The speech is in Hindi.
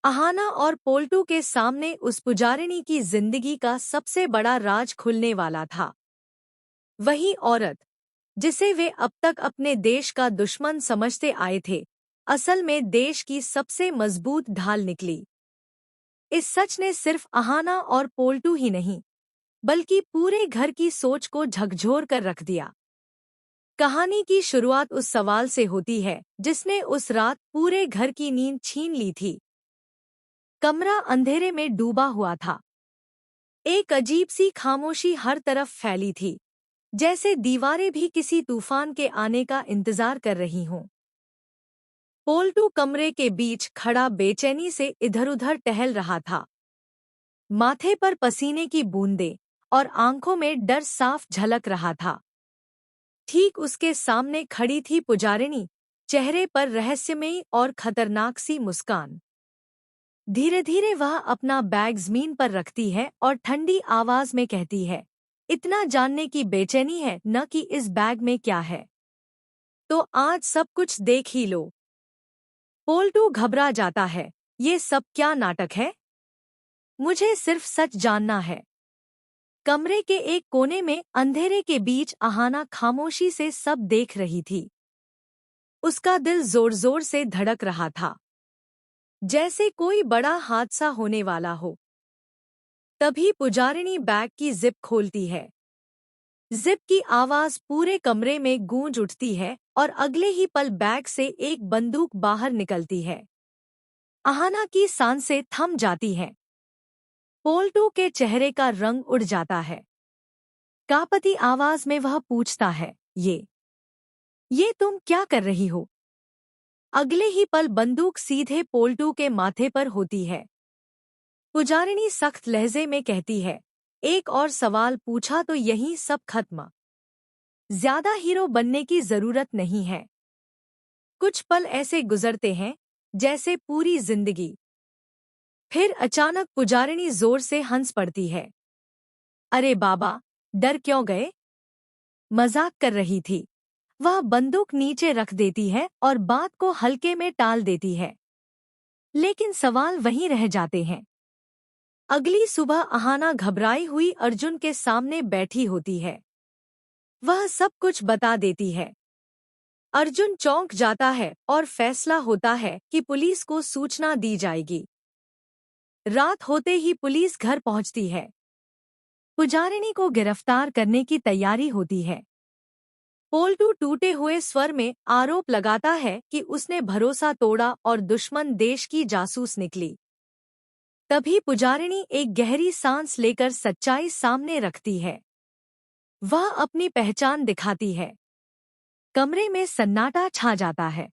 अहाना और पोल्टू के सामने उस पुजारिनी की जिंदगी का सबसे बड़ा राज खुलने वाला था। वही औरत जिसे वे अब तक अपने देश का दुश्मन समझते आए थे, असल में देश की सबसे मजबूत ढाल निकली। इस सच ने सिर्फ अहाना और पोल्टू ही नहीं, बल्कि पूरे घर की सोच को झकझोर कर रख दिया। कहानी की शुरुआत उस सवाल से होती है जिसने उस रात पूरे घर की नींद छीन ली थी। कमरा अंधेरे में डूबा हुआ था। एक अजीब सी खामोशी हर तरफ फैली थी, जैसे दीवारें भी किसी तूफान के आने का इंतजार कर रही हों। पोल्टू कमरे के बीच खड़ा बेचैनी से इधर-उधर टहल रहा था। माथे पर पसीने की बूंदें और आंखों में डर साफ झलक रहा था। ठीक उसके सामने खड़ी थी पुजारिनी, चेहरे पर रहस्यमयी और खतरनाक सी मुस्कान। धीरे-धीरे वह अपना बैग ज़मीन पर रखती है और ठंडी आवाज में कहती है, इतना जानने की बेचैनी है न कि इस बैग में क्या है? तो आज सब कुछ देख ही लो। पोल्टू घबरा जाता है। ये सब क्या नाटक है? मुझे सिर्फ सच जानना है। कमरे के एक कोने में अंधेरे के बीच अहाना खामोशी से सब देख रही थी। उसका दिल जोर-जोर से धड़क रहा था, जैसे कोई बड़ा हादसा होने वाला हो। तभी पुजारिनी बैग की जिप खोलती है। जिप की आवाज पूरे कमरे में गूंज उठती है और अगले ही पल बैग से एक बंदूक बाहर निकलती है। अहाना की सांसें थम जाती हैं। पोल्टू के चेहरे का रंग उड़ जाता है। कांपती आवाज में वह पूछता है, ये तुम क्या कर रही हो? अगले ही पल बंदूक सीधे पोल्टू के माथे पर होती है। पुजारिनी सख्त लहजे में कहती है, एक और सवाल पूछा तो यहीं सब खत्म। ज्यादा हीरो बनने की जरूरत नहीं है। कुछ पल ऐसे गुजरते हैं जैसे पूरी जिंदगी। फिर अचानक पुजारिनी जोर से हंस पड़ती है। अरे बाबा, डर क्यों गए? मजाक कर रही थी। वह बंदूक नीचे रख देती है और बात को हल्के में टाल देती है। लेकिन सवाल वहीं रह जाते हैं। अगली सुबह अहाना घबराई हुई अर्जुन के सामने बैठी होती है। वह सब कुछ बता देती है। अर्जुन चौंक जाता है और फैसला होता है कि पुलिस को सूचना दी जाएगी। रात होते ही पुलिस घर पहुंचती है। पुजारिनी को गिरफ्तार करने की तैयारी होती है। पोल्टू टूटे हुए स्वर में आरोप लगाता है कि उसने भरोसा तोड़ा और दुश्मन देश की जासूस निकली। तभी पुजारिनी एक गहरी सांस लेकर सच्चाई सामने रखती है। वह अपनी पहचान दिखाती है। कमरे में सन्नाटा छा जाता है।